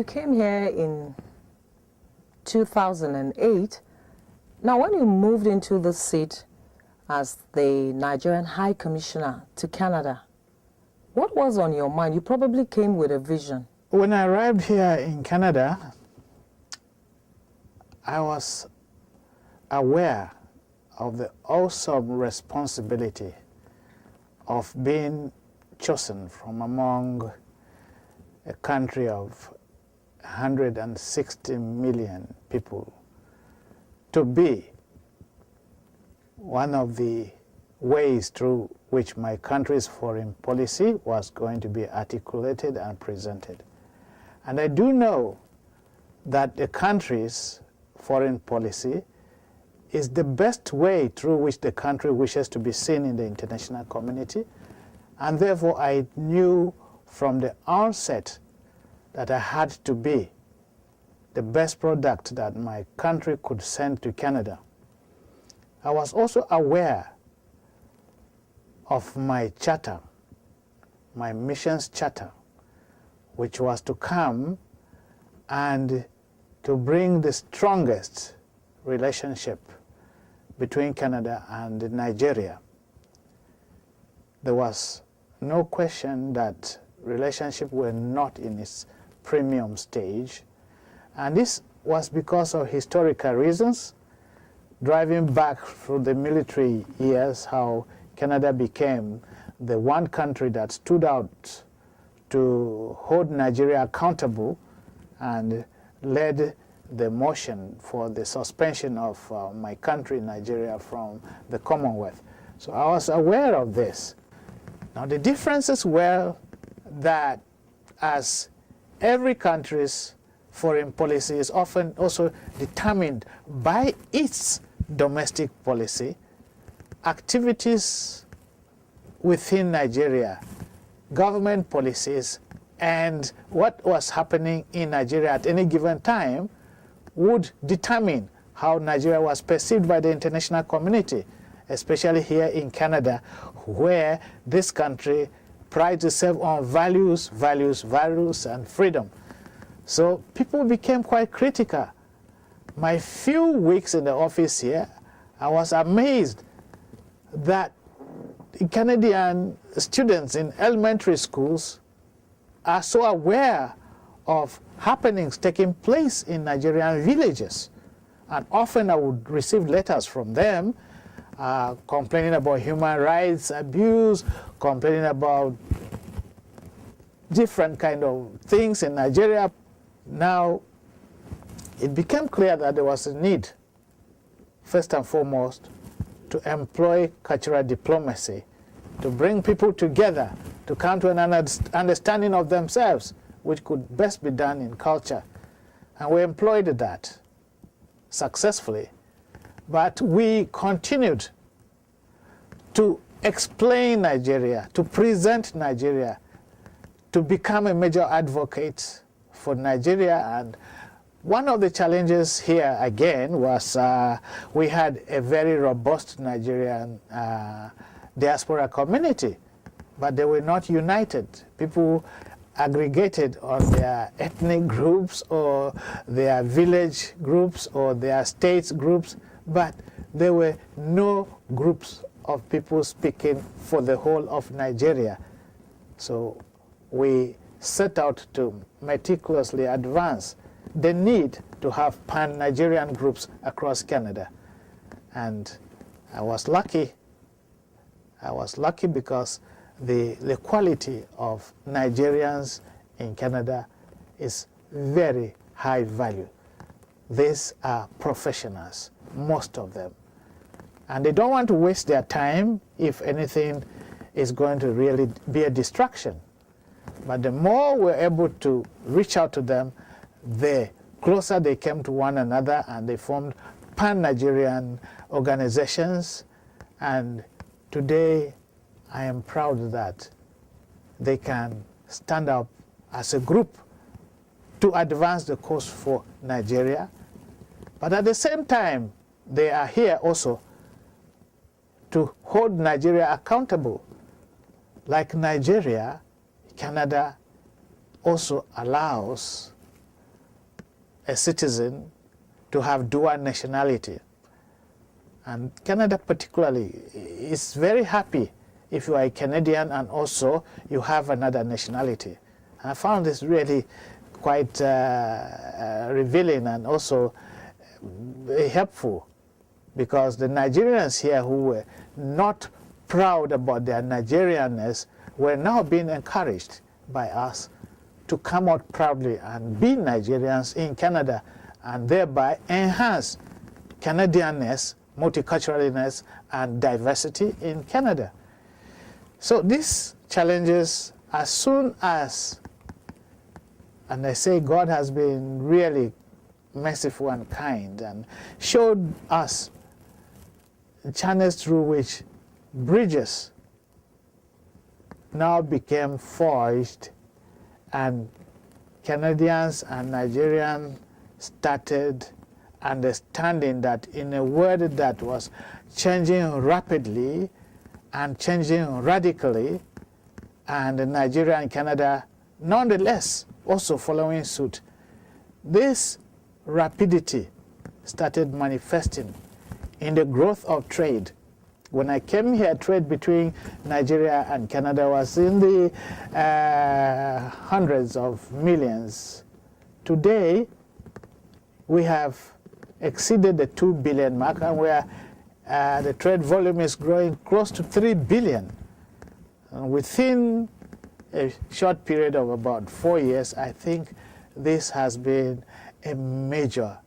You came here in 2008. Now, when you moved into the seat as the Nigerian High Commissioner to Canada, what was on your mind? You probably came with a vision. When I arrived here in Canada, I was aware of the awesome responsibility of being chosen from among a country of 160 million people to be one of the ways through which my country's foreign policy was going to be articulated and presented. And I do know that the country's foreign policy is the best way through which the country wishes to be seen in the international community. And therefore, I knew from the onset that I had to be the best product that my country could send to Canada. I was also aware of my charter, my missions charter, which was to come and to bring the strongest relationship between Canada and Nigeria. There was no question that relationship were not in its premium stage, and this was because of historical reasons, driving back through the military years, how Canada became the one country that stood out to hold Nigeria accountable and led the motion for the suspension of my country, Nigeria, from the Commonwealth. So I was aware of this. Now the differences were that as every country's foreign policy is often also determined by its domestic policy, activities within Nigeria, government policies, and what was happening in Nigeria at any given time would determine how Nigeria was perceived by the international community, especially here in Canada, where this country prides itself on values, and freedom. So people became quite critical. My few weeks in the office here, I was amazed that Canadian students in elementary schools are so aware of happenings taking place in Nigerian villages. And often I would receive letters from them complaining about human rights abuse, complaining about different kind of things in Nigeria. Now, it became clear that there was a need, first and foremost, to employ cultural diplomacy, to bring people together, to come to an understanding of themselves, which could best be done in culture. And we employed that successfully. But we continued to explain Nigeria, to present Nigeria, to become a major advocate for Nigeria. And one of the challenges here again was we had a very robust Nigerian diaspora community, but they were not united. People aggregated on their ethnic groups or their village groups or their states groups, but there were no groups of people speaking for the whole of Nigeria. So we set out to meticulously advance the need to have pan-Nigerian groups across Canada. And I was lucky. I was lucky because the quality of Nigerians in Canada is very high value. These are professionals, most of them. And they don't want to waste their time if anything is going to really be a distraction. But the more we're able to reach out to them, the closer they came to one another, and they formed pan-Nigerian organizations. And today, I am proud that they can stand up as a group to advance the cause for Nigeria. But at the same time, they are here also to hold Nigeria accountable. Like Nigeria, Canada also allows a citizen to have dual nationality. And Canada particularly is very happy if you are a Canadian and also you have another nationality. I found this really quite revealing and also very helpful, because the Nigerians here who were not proud about their Nigerianness were now being encouraged by us to come out proudly and be Nigerians in Canada, and thereby enhance Canadianness, multiculturalness, and diversity in Canada. So these challenges, as soon as, and I say God has been really merciful and kind and showed us channels through which bridges now became forged, and Canadians and Nigerians started understanding that in a world that was changing rapidly and changing radically, and Nigeria and Canada nonetheless also following suit, this rapidity started manifesting in the growth of trade. When I came here, trade between Nigeria and Canada was in the hundreds of millions. Today, we have exceeded the 2 billion mark, and where the trade volume is growing close to 3 billion. And within a short period of about 4 years, I think this has been a major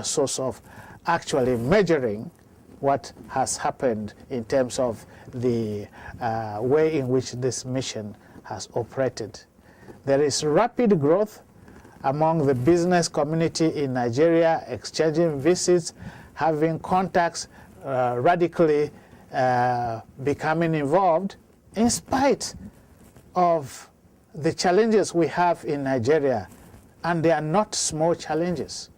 source of actually measuring what has happened in terms of the way in which this mission has operated. There is rapid growth among the business community in Nigeria, exchanging visits, having contacts, radically becoming involved, in spite of the challenges we have in Nigeria, and they are not small challenges.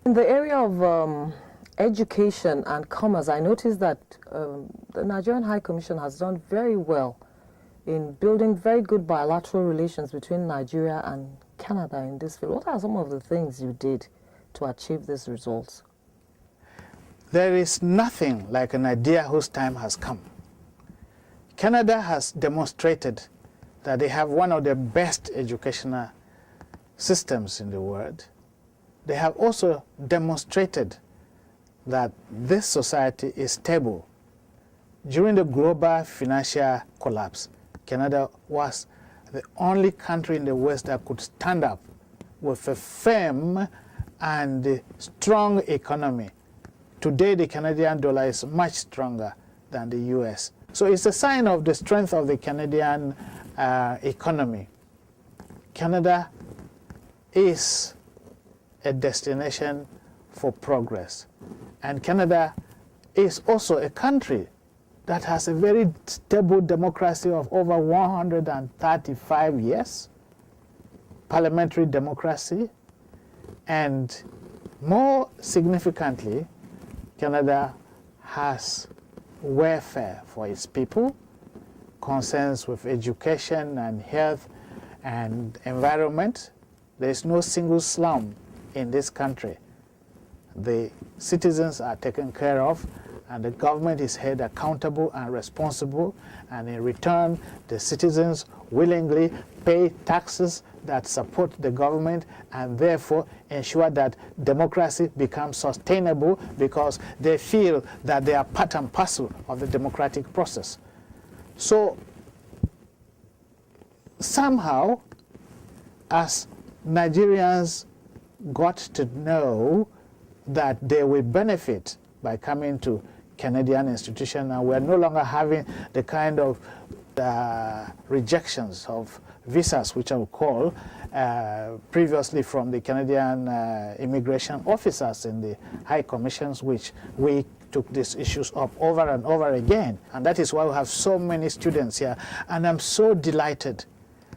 In the area of education and commerce, I noticed that the Nigerian High Commission has done very well in building very good bilateral relations between Nigeria and Canada in this field. What are some of the things you did to achieve these results? There is nothing like an idea whose time has come. Canada has demonstrated that they have one of the best educational systems in the world. They have also demonstrated that this society is stable. During the global financial collapse, Canada was the only country in the West that could stand up with a firm and strong economy. Today, the Canadian dollar is much stronger than the US. So it's a sign of the strength of the Canadian economy. Canada is a destination for progress. And Canada is also a country that has a very stable democracy of over 135 years, parliamentary democracy, and more significantly, Canada has welfare for its people, concerns with education and health and environment. There is no single slum in this country. The citizens are taken care of, and the government is held accountable and responsible, and in return, the citizens willingly pay taxes that support the government and therefore ensure that democracy becomes sustainable, because they feel that they are part and parcel of the democratic process. So somehow, as Nigerians got to know that they will benefit by coming to Canadian institutions, and we're no longer having the kind of rejections of visas, which I would call, previously from the Canadian immigration officers in the High Commissions, which we took these issues up over and over again. And that is why we have so many students here. And I'm so delighted.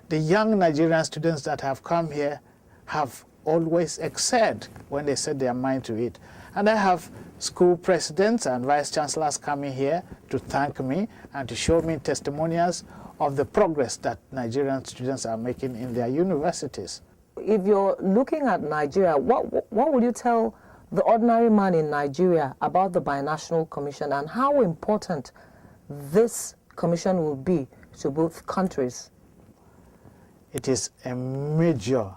The young Nigerian students that have come here have always excelled when they set their mind to it. And I have school presidents and vice chancellors coming here to thank me and to show me testimonials of the progress that Nigerian students are making in their universities. if you're looking at Nigeria, what would you tell the ordinary man in Nigeria about the Binational Commission and how important this commission will be to both countries? It is a major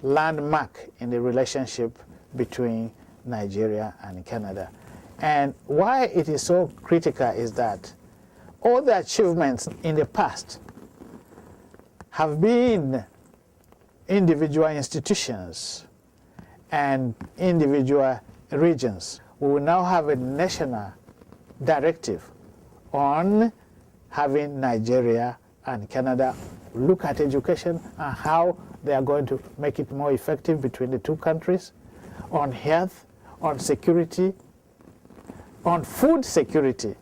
landmark in the relationship between Nigeria and Canada. And why it is so critical is that all the achievements in the past have been individual institutions and individual regions. We will now have a national directive on having Nigeria and Canada look at education and how they are going to make it more effective between the two countries, on health, on security, on food security.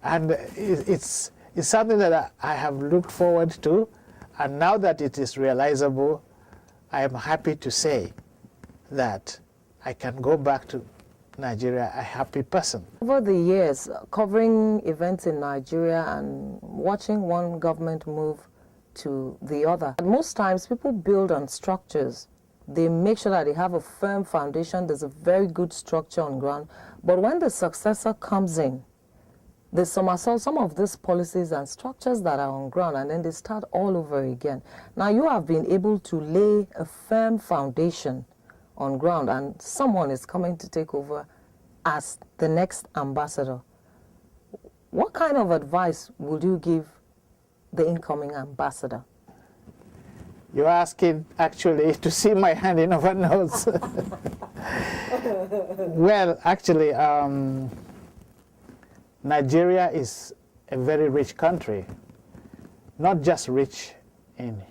And it's something that I have looked forward to, and now that it is realizable, I am happy to say that I can go back to Nigeria a happy person. Over the years, covering events in Nigeria and watching one government move to the other, most times people build on structures. They make sure that they have a firm foundation, there's a very good structure on ground. But when the successor comes in, they somersault some of these policies and structures that are on ground, and then they start all over again. Now you have been able to lay a firm foundation on ground, and someone is coming to take over as the next ambassador. What kind of advice would you give the incoming ambassador? You're asking actually to see my hand in our notes. Well, actually, Nigeria is a very rich country, not just rich in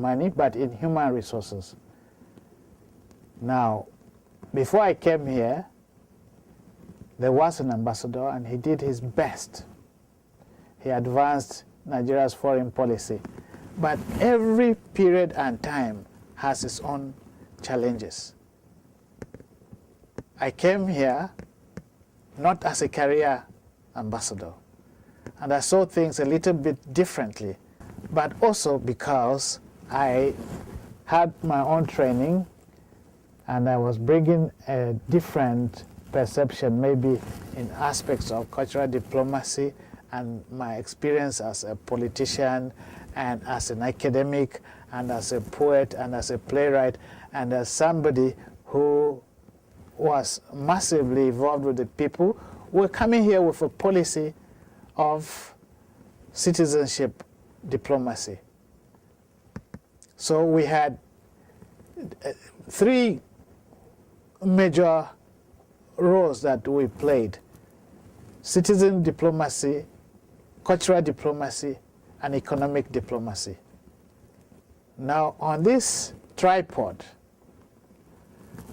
money, but in human resources. Now, before I came here, there was an ambassador, and he did his best. He advanced Nigeria's foreign policy. But every period and time has its own challenges. I came here not as a career ambassador, and I saw things a little bit differently, but also because I had my own training and I was bringing a different perception, maybe in aspects of cultural diplomacy and my experience as a politician and as an academic and as a poet and as a playwright and as somebody who was massively involved with the people. We're coming here with a policy of citizenship diplomacy. So we had three major roles that we played: citizen diplomacy, cultural diplomacy, and economic diplomacy. Now, on this tripod,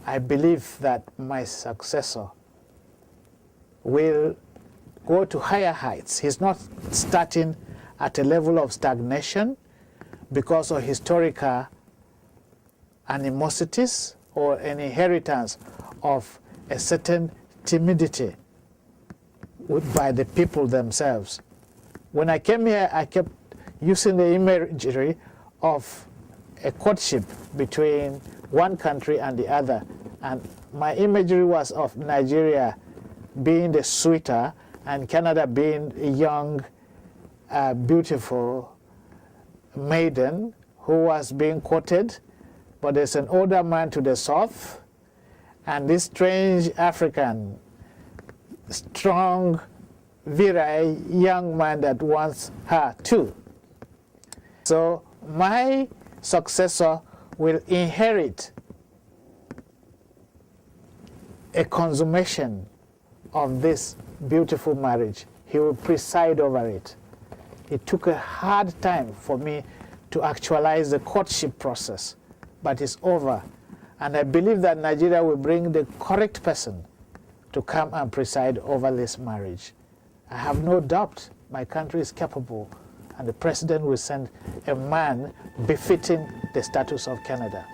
I believe that my successor will go to higher heights. He's not starting at a level of stagnation because of historical animosities or an inheritance of a certain timidity by the people themselves. When I came here, I kept using the imagery of a courtship between one country and the other. And my imagery was of Nigeria being the suitor and Canada being a young, beautiful maiden who was being courted. But there's an older man to the south, and this strange African, strong, virile young man that wants her too. So my successor will inherit a consummation of this beautiful marriage. He will preside over it. It took a hard time for me to actualize the courtship process, but it's over. And I believe that Nigeria will bring the correct person to come and preside over this marriage. I have no doubt my country is capable, and the president will send a man befitting the status of Canada.